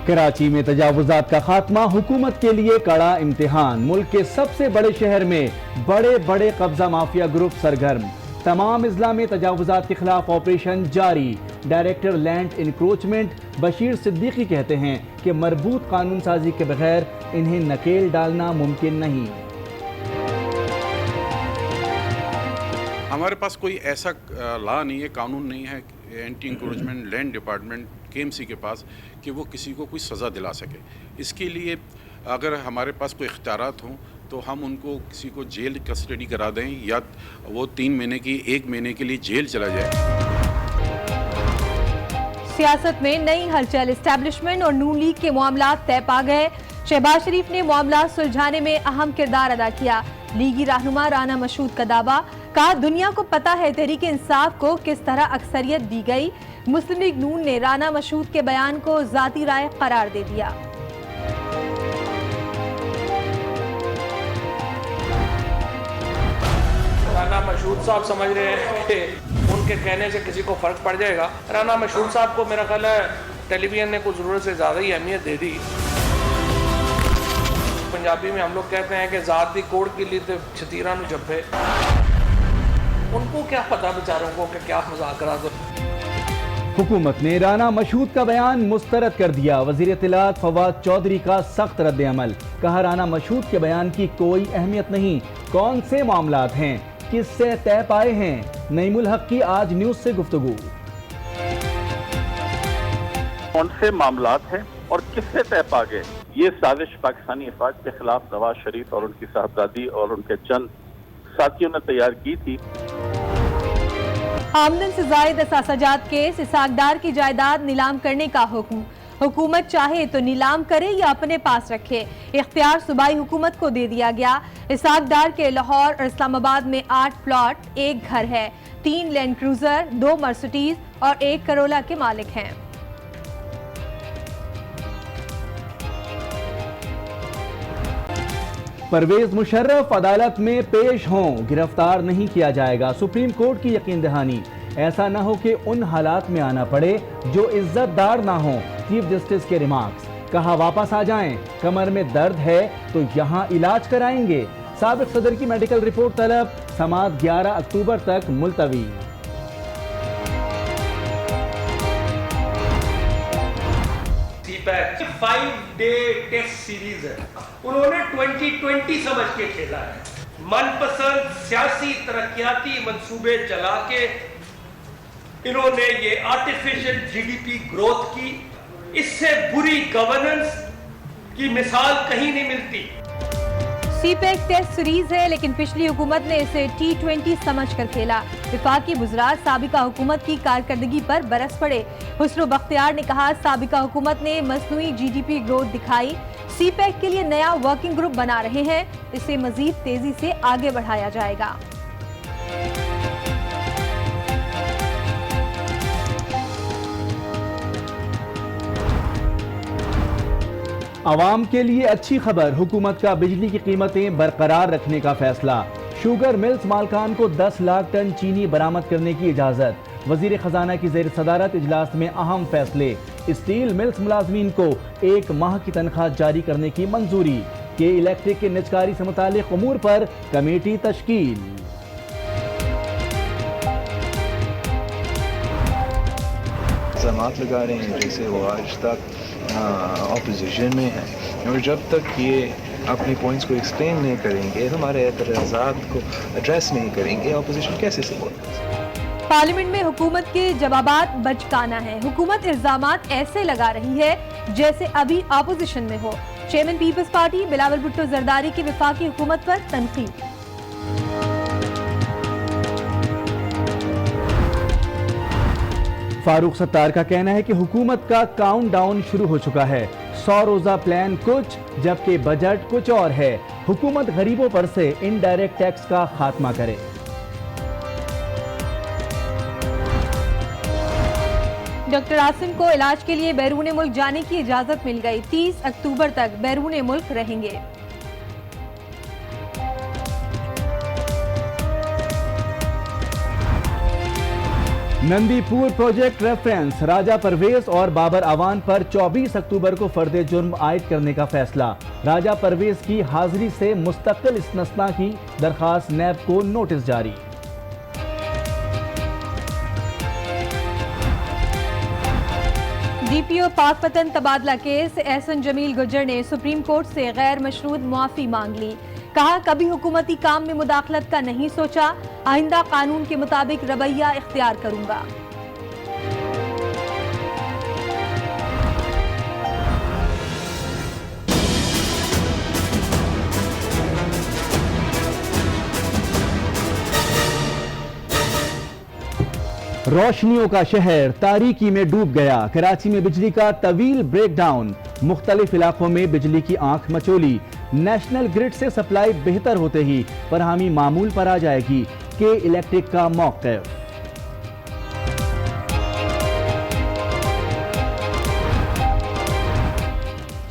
कराची में तजावुजात का खात्मा हुकूमत के लिए कड़ा इम्तिहान। मुल्क के सबसे बड़े शहर में बड़े बड़े कब्जा माफिया ग्रुप सरगर्म। तमाम अजला में तजावुजात के खिलाफ ऑपरेशन जारी। Director land encroachment Bashir Siddiqui कहते हैं कि मरबूत कानून साजी के बगैर इन्हें नकेल डालना मुमकिन नहीं। हमारे पास कोई ऐसा लॉ नहीं है, कानून नहीं है anti encroachment land department KMC के पास कि वो किसी को कोई सज़ा दिला सके। इसके लिए अगर हमारे पास कोई इख्तियारात हों तो हम उनको किसी को जेल कस्टडी करा दें या वो 3 महीने की 1 महीने के लिए जेल चला जाए। सियासत में नई हलचल। एस्टैब्लिशमेंट और नून लीग के मामलात तय पा गए। शहबाज शरीफ ने मामलात सुलझाने में अहम किरदार अदा किया। लीगी रहनुमा राना मशहूद का दावा, कहा दुनिया को पता है तहरीक इंसाफ को किस तरह अक्सरियत दी गई। मुस्लिम लीग नून ने राना मशहूद के बयान को जाती राय करार दे दिया। राना मशहूद साहब समझ रहे हैं कि उनके कहने से किसी को फर्क पड़ जाएगा। राना मशहूद साहब को मेरा ख्याल है टेलीविजन ने कुछ ज़रूरत से ज़्यादा ही अहमियत दे दी। पंजाबी में हम लोग कहते हैं कि ज़ात दी कोड़ के लिए तो छतीरा नु जब्बे। उनको क्या पता बेचारों को कि क्या मुज़ाकरात। हुकूमत ने राना मशहूद का बयान मुस्तरद कर दिया। वज़ीर इत्तलात फवाद चौधरी का सख्त रद्द अमल। कहा राना मशहूद के बयान की कोई अहमियत नहीं। कौन से मामलात हैं, किससे तय पाए हैं। नईमुल हक की आज न्यूज़ से गुफ्तगू। कौन से मामलात हैं और किससे तय पा गए। ये साजिश पाकिस्तानी अफवाज के खिलाफ नवाज शरीफ और उनकी साहबजादी और उनके चंद साथियों ने तैयार की थी। आमदन से जायद असासाजात केस। इसाकदार की जायदाद नीलाम करने का हुक्म। हुकूमत चाहे तो नीलाम करे या अपने पास रखे। इख्तियार सूबाई हुकूमत को दे दिया गया। इसाकदार के लाहौर और इस्लामाबाद में 8 प्लॉट, 1 घर है। 3 लैंड क्रूजर, 2 मर्सिडीज और 1 करोला के मालिक हैं। परवेज मुशर्रफ अदालत में पेश हों, गिरफ्तार नहीं किया जाएगा। सुप्रीम कोर्ट की यकीन दहानी। ऐसा न हो कि उन हालात में आना पड़े जो इज्जतदार ना हो। चीफ जस्टिस के रिमार्क्स। कहा वापस आ जाएं, कमर में दर्द है तो यहाँ इलाज कराएंगे। साबिक सदर की मेडिकल रिपोर्ट तलब। समाअत 11 अक्टूबर तक मुलतवी। CPAC 5-डे टेस्ट सीरीज है, उन्होंने 2020 समझ के खेला है। मनपसंद सियासी तरक्याती मंसूबे चला के इन्होंने ये आर्टिफिशियल GDP ग्रोथ की, इससे बुरी गवर्नेंस की मिसाल कहीं नहीं मिलती। CPAC टेस्ट सीरीज है लेकिन पिछली हुकूमत ने इसे T20 समझकर खेला। विफाकी वज़रात साबिका हुकूमत की कारकर्दगी पर बरस पड़े। हुस्न बख्तियार ने कहा साबिका हुकूमत ने मसनूई GDP ग्रोथ दिखाई। CPAC के लिए नया वर्किंग ग्रुप बना रहे हैं। इसे मजीद तेजी से आगे बढ़ाया जाएगा। आवाम के लिए अच्छी खबर। हुकूमत का बिजली की कीमतें बरकरार रखने का फैसला। शुगर मिल्स मालकान को 10 लाख टन चीनी बरामद करने की इजाजत। वजीर खजाना की ज़ेर सदारत इजलास में अहम फैसले। स्टील मिल्स मुलाजमीन को 1 माह की तनख्वाह जारी करने की मंजूरी। के इलेक्ट्रिक के निजकारी से मुतालिक उमूर पर कमेटी तश्कील। इल्ज़ामात लगा रहे हैं जैसे वो आज तक ऑपोजिशन में है, और जब तक ये अपने पॉइंट्स को एक्सप्लेन नहीं करेंगे, हमारे एतराज़ात को एड्रेस नहीं करेंगे, ऑपोजिशन कैसे सपोर्ट करें। पार्लियामेंट में हुकूमत के जवाबात बचकाना है। हुकूमत इल्जामात ऐसे लगा रही है जैसे अभी अपोजिशन में हो। Chairman people's party Bilawal Bhutto Zardari की वफाकी हुकूमत पर तनकीद। फारूक सत्तार का कहना है कि हुकूमत का काउंटडाउन शुरू हो चुका है। 100 रोजा प्लान कुछ जबकि बजट कुछ और है। हुकूमत गरीबों पर से इनडायरेक्ट टैक्स का खात्मा करे। डॉक्टर आसिम को इलाज के लिए बैरून मुल्क जाने की इजाजत मिल गई। 30 अक्टूबर तक बैरून मुल्क रहेंगे। नंदी पूल प्रोजेक्ट रेफरेंस, राजा परवेज और बाबर अवान पर 24 अक्टूबर को फर्द जुर्म आयद करने का फैसला। राजा परवेज की हाजिरी से मुस्तकिल इस्तिस्ना की दरखास्त, नैब को नोटिस जारी। डीपीओ पाकपतन तबादला केस, एहसन जमील गुज्जर ने सुप्रीम कोर्ट से गैर मशरूत मुआफी मांग ली। कहा, कभी हुकूमती काम में मुदाखलत का नहीं सोचा, आइंदा कानून के मुताबिक रवैया इख्तियार करूंगा। रोशनियों का शहर तारीकी में डूब गया। कराची में बिजली का तवील ब्रेक डाउन, मुख्तलिफ इलाकों में बिजली की आंख मचोली। नेशनल ग्रिड से सप्लाई बेहतर होते ही फरहमी मामूल पर आ जाएगी, के इलेक्ट्रिक का मौक़िफ़।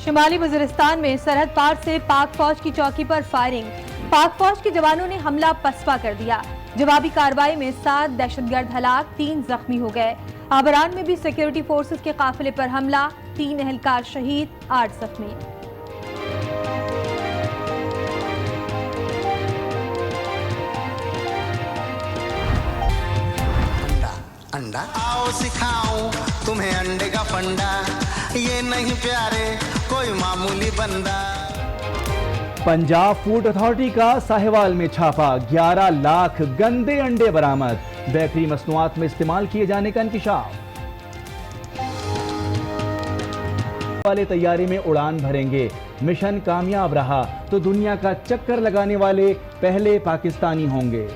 शुमाली वज़ीरिस्तान में सरहद पार से पाक फौज की चौकी पर फायरिंग, पाक फौज के जवानों ने हमला पसपा कर दिया। जवाबी कार्रवाई में 7 दहशतगर्द हलाक, 3 जख्मी हो गए। आबरान में भी सिक्योरिटी फोर्सेस के काफिले पर हमला, 3 एहलकार शहीद, 8 जख्मी। अंडा आओ सिखाऊं तुम्हें अंडे का फंडा, ये नहीं प्यारे कोई मामूली बंदा। पंजाब फूड अथॉरिटी का साहिवाल में छापा, 11 लाख गंदे अंडे बरामद। बेकरी मसनूआत में इस्तेमाल किए जाने का इंकिशाफ। वाले तैयारे में उड़ान भरेंगे, मिशन कामयाब रहा तो दुनिया का चक्कर लगाने वाले पहले पाकिस्तानी होंगे।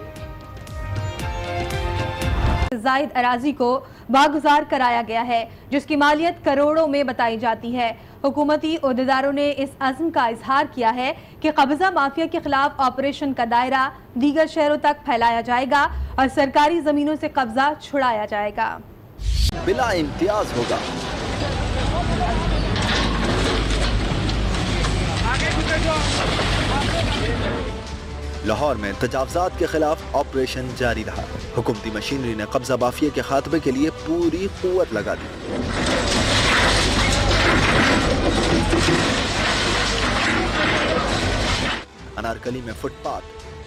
जायद अराजी को वागुजार कराया गया है, जिसकी मालियत करोड़ों में बताई जाती है। हुकूमती ओहदेदारों ने इस अज़्म का इजहार किया है कि कब्जा माफिया के खिलाफ ऑपरेशन का दायरा दीगर शहरों तक फैलाया जाएगा और सरकारी जमीनों से कब्जा छुड़ाया जाएगा। बिला इम्तियाज होगा। लाहौर में तजावजात के खिलाफ ऑपरेशन जारी रहा। हुकूमती मशीनरी ने कब्जा माफिया के खात्मे के लिए पूरी कुव्वत लगा दी। अनारकली में फुटपाथ,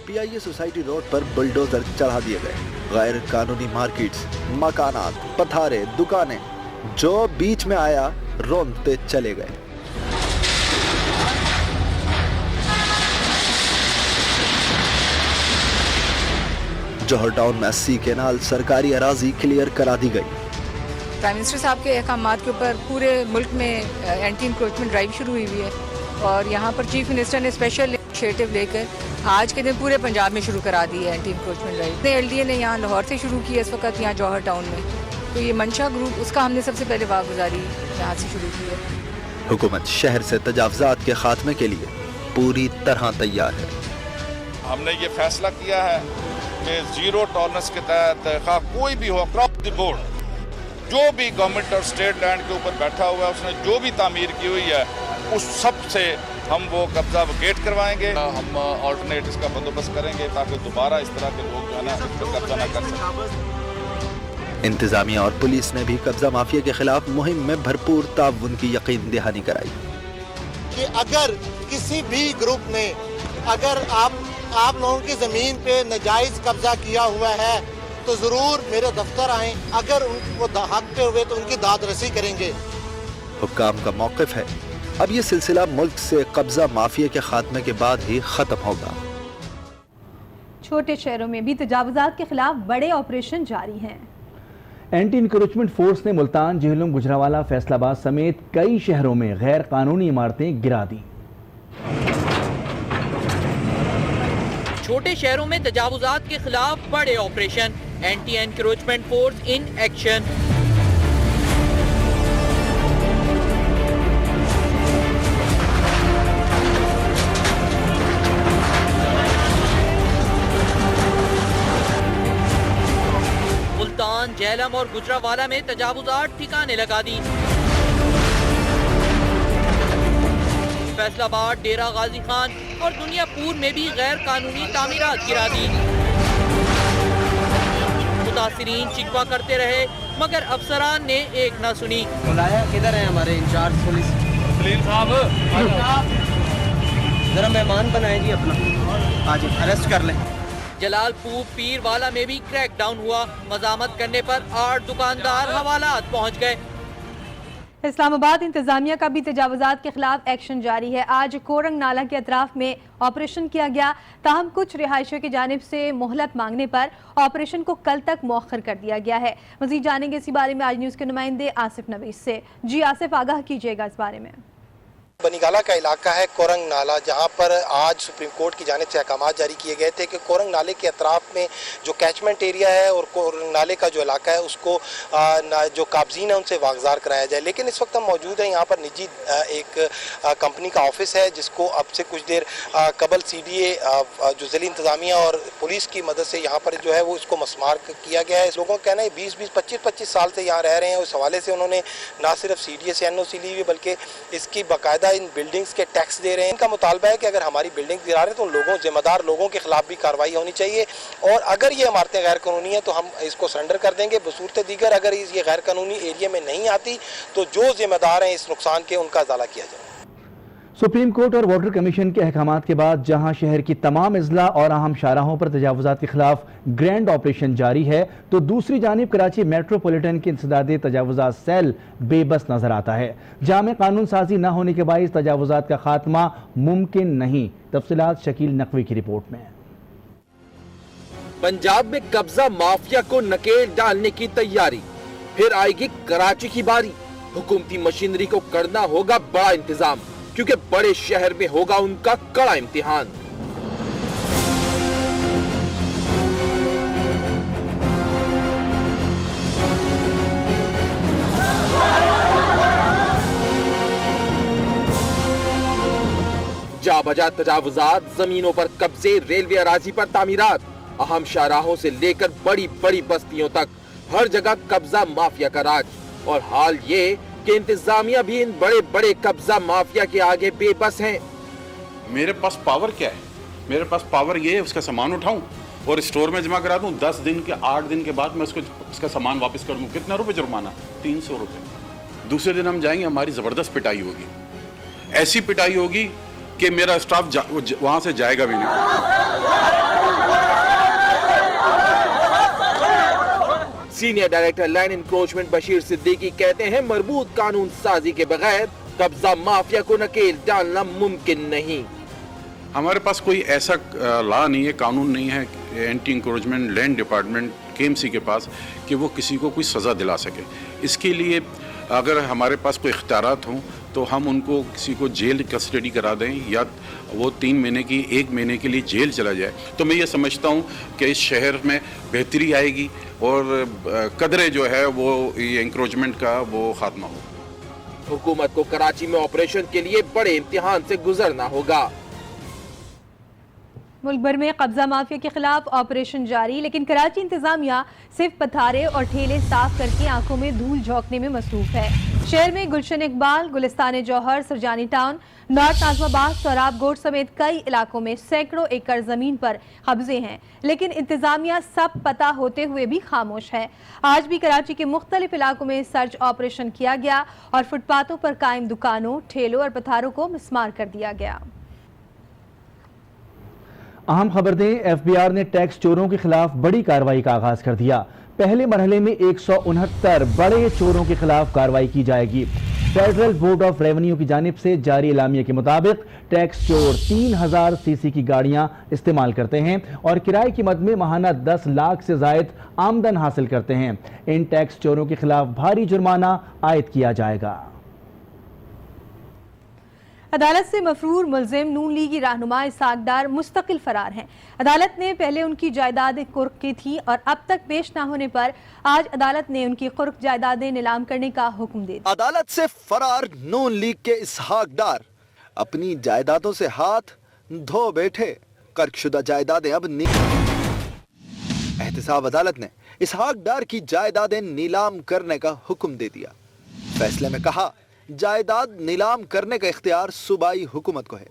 PIA सोसाइटी रोड पर बुलडोजर चढ़ा दिए गए। गैर कानूनी मार्केट्स, मकानात, पथारे, दुकानें, जो बीच में आया रोंदते चले गए। जौहर टाउन में 80 केनाल सरकारी अराजी क्लियर करा दी गई। प्राइम मिनिस्टर साहब के अहकामात के ऊपर पूरे मुल्क में एंटी इंक्रोचमेंट ड्राइव शुरू हुई है और यहाँ पर चीफ मिनिस्टर ने स्पेशल इनिशिएटिव लेकर आज के दिन पूरे पंजाब में शुरू करा दी है एंटी इंक्रोचमेंट ड्राइव। LDA ने यहाँ लाहौर से शुरू की है इस वक्त यहाँ जौहर टाउन में, तो ये मंशा ग्रुप उसका हमने सबसे पहले वागुजारी यहाँ से शुरू की है। हुकूमत शहर से तजावजात के खात्मे के लिए पूरी तरह तैयार है। हमने ये फैसला किया है कि जीरो टॉलरेंस के तहत कोई भी हो अक्रॉस द बोर्ड जो भी गवर्नमेंट और स्टेट लैंड के ऊपर बैठा हुआ है उसने जो भी तामीर की हुई है उस सब से हम वो कब्जा वकेट करवाएंगे। हम ऑल्टरनेट इसका बंदोबस्त करेंगे ताकि दोबारा इस तरह के लोग जो है ना कब्जा न कर सकें। इंतजामिया और पुलिस ने भी कब्जा माफिया के खिलाफ मुहिम में भरपूर ताउन की यकीन दहानी कराई कि अगर किसी भी ग्रुप ने अगर आप लोगों की जमीन पे नाजायज कब्जा किया हुआ है तो जरूर मेरे दफ्तर आएं, अगर उनको हक पे हुए तो उनकी दादरसी करेंगे। हुक्काम का मौक़िफ़ है, अब ये सिलसिला मुल्क से कब्जा माफिया के खात्मे के बाद ही खत्म होगा। छोटे शहरों में भी तजावुज़ात के खिलाफ बड़े ऑपरेशन जारी हैं। एंटी इंक्रोचमेंट फोर्स ने मुल्तान, जेहलम, गुजरावाला, फैसलाबाद समेत कई शहरों में गैर कानूनी इमारतें गिरा दी। छोटे शहरों में तजावुज़ात के खिलाफ बड़े operation, anti encroachment force in action. Multan, Jhelum और गुजरावाला में तजावुज़ात ठिकाने लगा दी। फैसलाबाद, डेरा गाजी खान और दुनियापुर में भी गैर कानूनी तामीरात गिरा दी। मुतासिरीन चिकवा करते रहे मगर अफसरान ने एक न सुनी। बुलाया किधर है हमारे इंचार्ज पुलिस साहब, जरा मेहमान बनाए जी अपना, आज अरेस्ट कर लें। जलालपुर पीरवाला में भी क्रैकडाउन हुआ। मजामत करने पर 8 दुकानदार हवालात पहुंच गए। इस्लामाबाद इंतजामिया का भी तजावुजात के खिलाफ एक्शन जारी है। आज कोरंग नाला के अतराफ में ऑपरेशन किया गया, ताहम कुछ रिहायशियों की जानिब से मोहलत मांगने पर ऑपरेशन को कल तक मौखर कर दिया गया है। मजीद जानेंगे इसी बारे में आज न्यूज़ के नुमाइंदे आसिफ नवीस से। जी आसिफ, आगाह कीजिएगा इस बारे में। बनीगाला का इलाका है कोरंग नाला, जहां पर आज सुप्रीम कोर्ट की जानिब से अहकाम जारी किए गए थे कि कोरंग नाले के अतराफ में जो कैचमेंट एरिया है और कोरंग नाले का जो इलाका है उसको जो काबजीन है उनसे वागजार कराया जाए। लेकिन इस वक्त हम मौजूद हैं यहाँ पर निजी एक कंपनी का ऑफिस है, जिसको अब से कुछ देर कबल CDA जो ज़िली इंतजामिया और पुलिस की मदद से यहाँ पर जो है वो इसको मस्मार किया गया है। लोगों का कहना है 20-20, 25-25 साल से यहाँ रह रहे हैं। उस हवाले से उन्होंने ना सिर्फ CDA से NOC ली हुई बल्कि इसकी बाकायदा इन बिल्डिंग्स के टैक्स दे रहे हैं। इनका मुतालबा है कि अगर हमारी बिल्डिंग गिरा रहे हैं तो उन लोगों, जिम्मेदार लोगों के खिलाफ भी कार्रवाई होनी चाहिए और अगर ये इमारतें गैर कानूनी हैं तो हम इसको सरेंडर कर देंगे। बसूरत दीगर अगर ये गैर कानूनी एरिया में नहीं आती तो जो जिम्मेदार हैं इस नुकसान के उनका इजाला किया जाए। सुप्रीम कोर्ट और वाटर कमीशन के अहकामात के बाद जहां शहर की तमाम अजला और अहम शाहराहों पर तजावुजात के खिलाफ ग्रैंड ऑपरेशन जारी है, तो दूसरी जानिब कराची मेट्रोपॉलिटन के इंसदादे तजावुजात सेल बेबस नजर आता है। जहां में कानून साजी न होने के बाइस तजावुजात का खात्मा मुमकिन नहीं। तफसीलात शकील नकवी की रिपोर्ट में। पंजाब में कब्जा माफिया को नकेल डालने की तैयारी, फिर आएगी कराची की बारी। हुकूमती मशीनरी को करना होगा बड़ा इंतजाम, क्योंकि बड़े शहर में होगा उनका कड़ा इम्तिहान। जा बजा तजावुजात, जमीनों पर कब्जे, रेलवे अराजी पर तामीरात, अहम शाहराहों से लेकर बड़ी बड़ी बस्तियों तक हर जगह कब्जा माफिया का राज। और हाल ये कि इंतजामिया भी इन बड़े बड़े कब्जा माफिया के आगे बेबस हैं। मेरे पास पावर क्या है? मेरे पास पावर ये है उसका सामान उठाऊं और स्टोर में जमा करा दूं। 10 दिन के 8 दिन के बाद मैं उसका सामान वापस कर दूं। कितना रुपए जुर्माना? 300 रुपए। दूसरे दिन हम जाएंगे, हमारी जबरदस्त पिटाई होगी। ऐसी पिटाई होगी कि मेरा स्टाफ वहां से जाएगा भी नहीं। Senior director land encroachment Bashir Siddiqui कहते हैं मरबूत कानून साजी के बगैर कब्जा माफिया को नकेल डालना मुमकिन नहीं। हमारे पास कोई ऐसा लॉ नहीं है, कानून नहीं है anti encroachment land department KMC के पास कि वो किसी को कोई सज़ा दिला सके। इसके लिए अगर हमारे पास कोई इख्तियारात हों तो हम उनको किसी को जेल कस्टडी करा दें या वो 3 महीने की 1 महीने के लिए जेल चला जाए, तो मैं ये समझता हूँ कि इस शहर में बेहतरी आएगी और कदरे जो है वो ये इंक्रोचमेंट का वो खात्मा हो। हुकूमत को कराची में ऑपरेशन के लिए बड़े इम्तिहान से गुजरना होगा। मुल्क भर में कब्जा माफिया के खिलाफ ऑपरेशन जारी, लेकिन कराची इंतजामिया सिर्फ पथारे और ठेले साफ करके आंखों में धूल झोंकने में मसरूफ है। शहर में गुलशन इकबाल, गुलिस्तान जौहर, सरजानी टाउन, नॉर्थ नाजमाबाद, सोराब गोट समेत कई इलाकों में सैकड़ों एकड़ जमीन पर कब्जे हैं, लेकिन इंतजामिया सब पता होते हुए भी खामोश है। आज भी कराची के मुख्तलिफ इलाकों में सर्च ऑपरेशन किया गया और फुटपाथों पर कायम दुकानों, ठेलों और पथारों को मिसमार कर दिया गया। अहम खबर दें, FBR ने टैक्स चोरों के खिलाफ बड़ी कार्रवाई का आगाज कर दिया। पहले मरहले में 169 बड़े चोरों के खिलाफ कार्रवाई की जाएगी। फेडरल बोर्ड ऑफ रेवेन्यू की जानिब से जारी एलामिया के मुताबिक टैक्स चोर 3000 CC की गाड़ियां इस्तेमाल करते हैं और किराए की मद में माहाना 10 लाख से जायद आमदन हासिल करते हैं। इन टैक्स चोरों के खिलाफ भारी जुर्माना आयद किया जाएगा। अदालत से मफरूर मुलजिम नून लीगी रहनुमा इसहाक डार मुस्तकिल फरार हैं। अदालत ने पहले उनकी जायदादें कुर्क की थी और अब तक पेश न होने पर आज अदालत ने उनकी कुर्क जायदादें नीलाम करने का हुक्म दे दिया। अदालत से फरार नून लीग के इसहाक डार अपनी जायदादों से हाथ धो बैठे। कर्कशुदा जायदादें अब एहतसाब अदालत ने इसहाक डार की जायदादें नीलाम करने का हुक्म दे दिया। फैसले में कहा जायदाद नीलाम करने का इख्तियार सूबाई हुकूमत को है।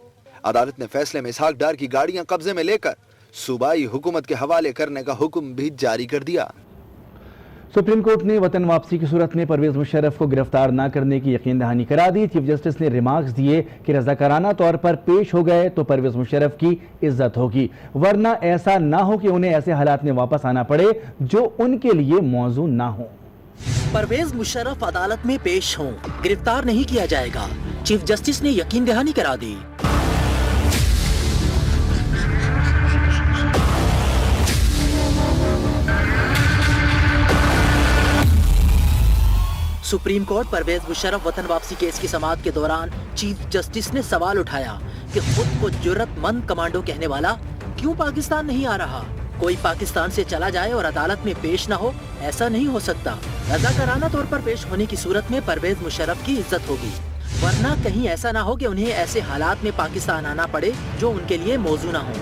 अदालत ने फैसले में इसहाक डार की गाड़ियां कब्जे में लेकर सूबाई हुकूमत के हवाले करने का हुक्म भी जारी कर दिया। सुप्रीम कोर्ट ने वतन वापसी की सूरत में परवेज मुशर्रफ को गिरफ्तार न करने की यकीन दहानी करा दी। चीफ जस्टिस ने रिमार्क्स दिए कि रजाकाराना तौर पर पेश हो गए तो परवेज मुशर्रफ की इज्जत होगी, वरना ऐसा ना हो कि उन्हें ऐसे हालात में वापस आना पड़े जो उनके लिए मौजूद ना हो। परवेज मुशर्रफ अदालत में पेश हों, गिरफ्तार नहीं किया जाएगा, चीफ जस्टिस ने यकीन दहानी करा दी। सुप्रीम कोर्ट परवेज मुशर्रफ वतन वापसी केस की समाअत के दौरान चीफ जस्टिस ने सवाल उठाया कि खुद को जुर्रतमंद कमांडो कहने वाला क्यों पाकिस्तान नहीं आ रहा। कोई पाकिस्तान से चला जाए और अदालत में पेश न हो, ऐसा नहीं हो सकता। रजाकाराना तौर पर पेश होने की सूरत में परवेज मुशर्रफ की इज्जत होगी, वरना कहीं ऐसा ना हो कि उन्हें ऐसे हालात में पाकिस्तान आना पड़े जो उनके लिए मौजू ना हो।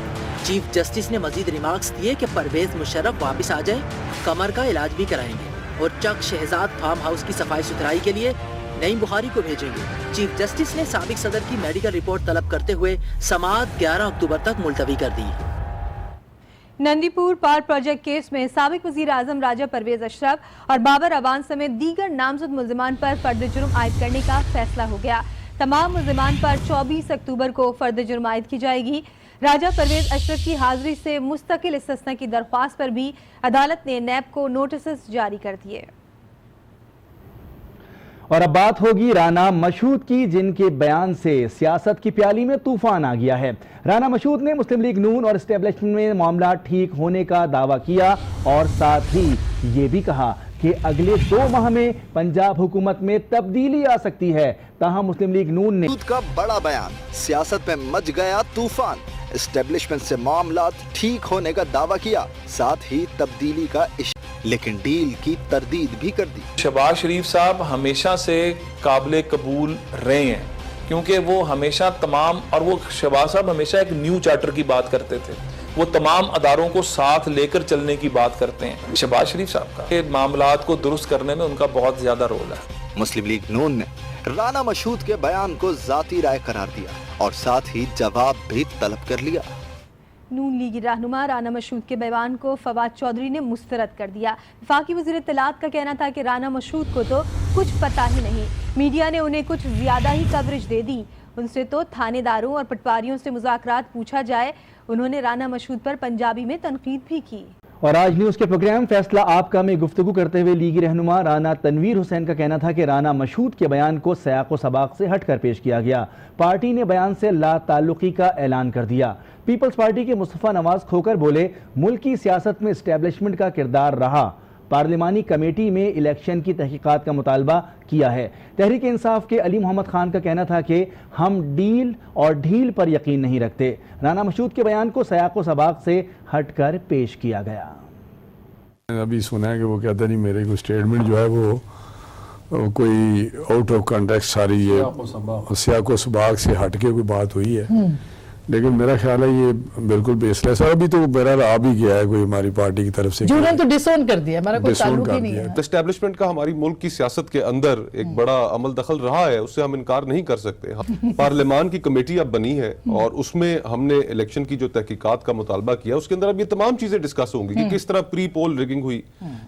चीफ जस्टिस ने मजीद रिमार्क्स दिए कि परवेज मुशर्रफ वापस आ जाए, कमर का इलाज भी कराएंगे और चक शहजाद फार्म हाउस की सफाई सुथराई के लिए नई बुखारी को भेजेंगे। चीफ जस्टिस ने साबिक सदर की मेडिकल रिपोर्ट तलब करते हुए समाअत 11 अक्टूबर तक मुलतवी कर दी। नंदीपुर पावर प्रोजेक्ट केस में साबिक वजीर आजम राजा परवेज अशरफ और बाबर अवान समेत दीगर नामजद मुल्जिमान पर फर्द जुर्म आयद करने का फैसला हो गया। तमाम मुल्जिमान पर 24 अक्टूबर को फर्द जुर्म आयद की जाएगी। राजा परवेज अशरफ की हाजिरी से मुस्तकिल इस्तिस्ना की दरख्वास्त पर भी अदालत ने नैब को नोटिस जारी कर दिए। और अब बात होगी राना मशहूद की, जिनके बयान से सियासत की प्याली में तूफान आ गया है। राना मशहूद ने मुस्लिम लीग नून और एस्टेब्लिशमेंट में मामला ठीक होने का दावा किया और साथ ही ये भी कहा कि अगले 2 माह में पंजाब हुकूमत में तब्दीली आ सकती है। ताहम मुस्लिम लीग नून ने का बड़ा बयान, सियासत में मच गया तूफान, एस्टेब्लिशमेंट से मामला ठीक होने का दावा किया, साथ ही तब्दीली का लेकिन डील की तरदीद भी कर दी। शहबाज शरीफ साहब हमेशा से काबिल कबूल रहे हैं, क्योंकि वो हमेशा तमाम, और वो शहबाज साहब हमेशा एक न्यू चार्टर की बात करते थे, वो तमाम अदारों को साथ लेकर चलने की बात करते हैं। शहबाज शरीफ साहब का मामलात को दुरुस्त करने में उनका बहुत ज्यादा रोल है। मुस्लिम लीग नून ने राना मशहूद के बयान को जाती राय करार दिया और साथ ही जवाब भी तलब कर लिया। नून लीगी रहनुमा राना मशहूद के बयान को फवाद चौधरी ने मुस्तरद कर दिया। वफाकी वज़ीर इत्तलात का कहना था कि राना मशहूद को तो कुछ पता ही नहीं, मीडिया ने उन्हें कुछ ज्यादा ही कवरेज दे दी, उनसे तो थानेदारों और पटवारियों से मुज़ाकरात पूछा जाए। उन्होंने राना मशहूद पर पंजाबी में तनकीद भी की। और आज न्यूज़ के प्रोग्राम फैसला आपका में गुफ्तगू करते हुए लीगी रहनुमा राना तनवीर हुसैन का कहना था कि राना मशहूद के बयान को सयाक़ो सबाक़ से हटकर पेश किया गया। पार्टी ने बयान से ला ताल्लुकी का ऐलान कर दिया। पीपल्स पार्टी के मुस्तफ़ा नवाज खोकर बोले, मुल्की सियासत में एस्टेब्लिशमेंट का किरदार रहा, पार्लिमानी कमेटी में इलेक्शन की तहकीकात का मुतालबा किया है। तहरीक इंसाफ के अली मोहम्मद खान का कहना था कि हम डील और ढील पर यकीन नहीं रखते। राना मशहूद के बयान को सयाक़ो सबाक़ से हटकर पेश किया गया। अभी सुना है कि वो कहता नहीं, मेरे को स्टेटमेंट जो है वो कोई आउट ऑफ कॉन्टेक्स्ट सारी है, सयाक़ो सबाक़ से हट के कोई बात हुई है, लेकिन मेरा ख्याल है ये बिल्कुल बेसलेस है। अभी तो मेरा आ भी गया है कोई हमारी पार्टी की तरफ से, उन्होंने तो डिसोन कर दिया, हमारा कोई ताल्लुक ही नहीं है। एस्टेब्लिशमेंट का हमारी मुल्क की सियासत के अंदर एक बड़ा अमल दखल रहा है, उससे हम इनकार नहीं कर सकते। पार्लियामान की कमेटी अब बनी है और उसमें हमने इलेक्शन की जो तहकीकात का मुतालबा किया, उसके अंदर अब ये तमाम चीजें डिस्कस होंगी कि किस तरह प्री पोल रिगिंग हुई,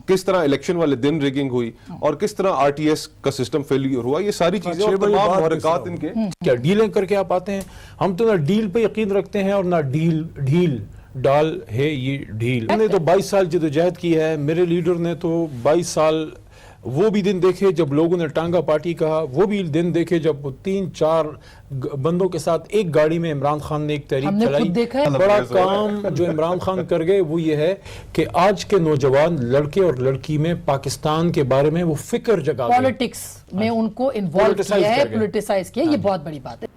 किस तरह इलेक्शन वाले दिन रिगिंग हुई और किस तरह आरटीएस का सिस्टम फेलियर हुआ। ये सारी चीजें और तमाम मुहर्रिकात इनके क्या डीलिंग करके आप आते हैं। हम तो ना डील पे यकीन रखते हैं और ना ढील डाल है ये ढील। हमने तो 22 साल जदोजहद की है, मेरे लीडर ने तो 22 साल वो भी दिन देखे जब लोगों ने टांगा पार्टी कहा, वो भी दिन देखे जब 3-4 बंदों के साथ एक गाड़ी में इमरान खान ने एक तहरीक चलाई। बड़ा काम जो इमरान खान कर गए वो ये है कि आज के नौजवान लड़के और लड़की में पाकिस्तान के बारे में वो फिक्र जगा, पॉलिटिक्स में उनको इन्वॉल्व किया है, पॉलिटिसाइज किया, ये बहुत बड़ी बात है।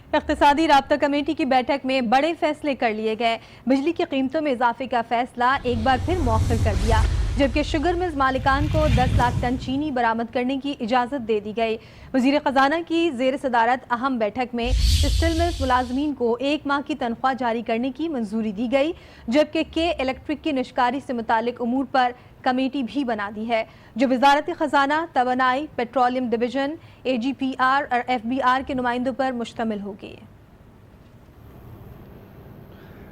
इख्तिसादी राब्ता कमेटी की बैठक में बड़े फैसले कर लिए गए। बिजली की कीमतों में इजाफे का फैसला एक बार फिर मौखर कर दिया, जबकि शुगर मिल्स मालिकान को 10 लाख टन चीनी बरामद करने की इजाज़त दे दी गई। वज़ीर ख़जाना की ज़ेर सदारत अहम बैठक में स्टील मिल्स मुलाजमीन को 1 माह की तनख्वाह जारी करने की मंजूरी दी गई, जबकि के इलेक्ट्रिक की निष्कारी से मुतालिक उमूर पर कमेटी भी बना दी है, जो वजारत खजाना, तवानाई, पेट्रोलियम डिवीजन, AGPR और FBR के नुमाइंदों पर मुश्तमिल होगी।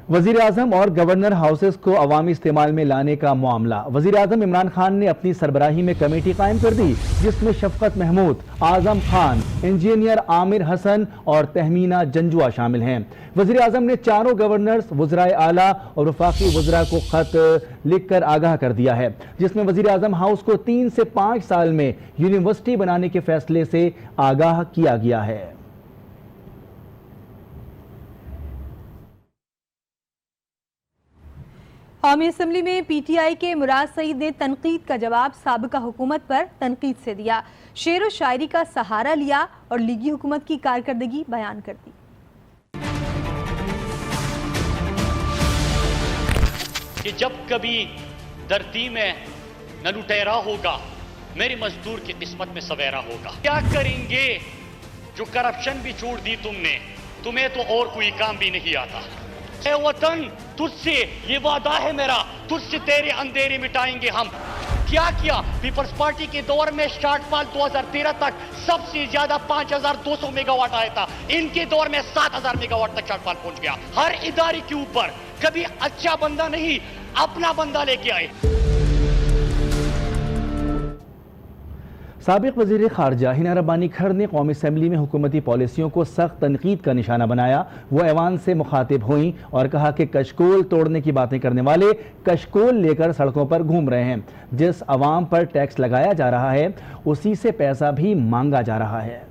वजीर आजम और गवर्नर हाउसेस को अवामी इस्तेमाल में लाने का मामला। वजीर आजम इमरान खान ने अपनी सरबराही में कमेटी कायम कर दी, जिसमें शफकत महमूद, आजम खान, इंजीनियर आमिर हसन और तहमीना जंजुआ शामिल हैं। वजीर आजम ने चारों गवर्नर्स, वज़राए आला और वफाकी वज़रा को खत लिखकर आगाह कर दिया है, जिसमें वजीर आजम हाउस को 3 से 5 साल में यूनिवर्सिटी बनाने के फैसले से आगाह किया गया है। कौमी असम्बली में पीटीआई के मुराद सईद ने तनकीद का जवाब साबिका हुकूमत पर तनकीद से दिया। शेर व शायरी का सहारा लिया और लीगी हुकूमत की कारकर्दगी बयान कर दी। कि जब कभी धरती में न लुटेरा होगा, मेरी मजदूर की किस्मत में सवेरा होगा। क्या करेंगे जो करप्शन भी छोड़ दी तुमने, तुम्हें तो और कोई काम भी नहीं आता। ए वतन, तुझसे ये वादा है मेरा, तुझसे तेरे अंधेरे मिटाएंगे हम। क्या किया? पीपल्स पार्टी के दौर में शॉर्टफॉल 2013 तक सबसे ज्यादा 5200 मेगावाट आया था। इनके दौर में 7000 मेगावाट तक शॉर्टफॉल पहुंच गया। हर इदारे के ऊपर कभी अच्छा बंदा नहीं, अपना बंदा लेके आए। साबिक वज़ीर ख़ारजा हिना रब्बानी खर ने कौमी असम्बली में हुकूमती पॉलिसियों को सख्त तनकीद का निशाना बनाया। वो ऐवान से मुखातिब हुई और कहा कि कशकोल तोड़ने की बातें करने वाले कशकोल लेकर सड़कों पर घूम रहे हैं। जिस अवाम पर टैक्स लगाया जा रहा है, उसी से पैसा भी मांगा जा रहा है।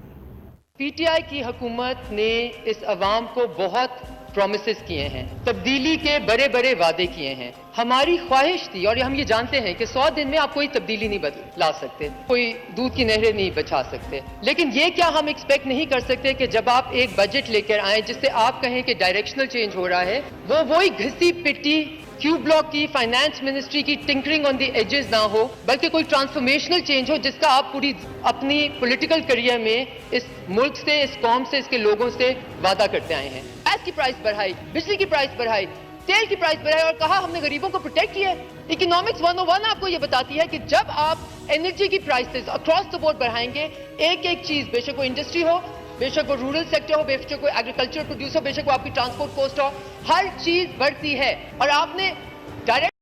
पीटीआई की हुकूमत ने इस अवाम को बहुत प्रॉमिसेस किए हैं, तब्दीली के बड़े बड़े वादे किए हैं। हमारी ख्वाहिश थी, और हम ये जानते हैं कि 100 दिन में आप कोई तब्दीली नहीं ला सकते, कोई दूध की नहरें नहीं बचा सकते, लेकिन ये क्या हम एक्सपेक्ट नहीं कर सकते कि जब आप एक बजट लेकर आए जिससे आप कहें कि डायरेक्शनल चेंज हो रहा है, वो वही घिसी पिटी क्यू ब्लॉक की फाइनेंस मिनिस्ट्री की टिंकरिंग ऑन द एजेस ना हो, बल्कि कोई ट्रांसफॉर्मेशनल चेंज हो जिसका आप पूरी अपनी पॉलिटिकल करियर में इस मुल्क से, इस कौम से, इसके लोगों से वादा करते आए हैं। गैस की प्राइस बढ़ाई, बिजली की प्राइस बढ़ाई, तेल की प्राइस बढ़ाई और कहा हमने गरीबों को प्रोटेक्ट किया है। इकोनॉमिक्स 101 आपको ये बताती है कि जब आप एनर्जी की प्राइसेस अक्रॉस द बोर्ड बढ़ाएंगे, एक एक चीज, बेशक वो इंडस्ट्री हो, बेशक वो रूरल सेक्टर हो, बेशक वो एग्रीकल्चर प्रोड्यूस हो, बेशक वो आपकी ट्रांसपोर्ट कॉस्ट हो, हर चीज बढ़ती है। और आपने डायरेक्ट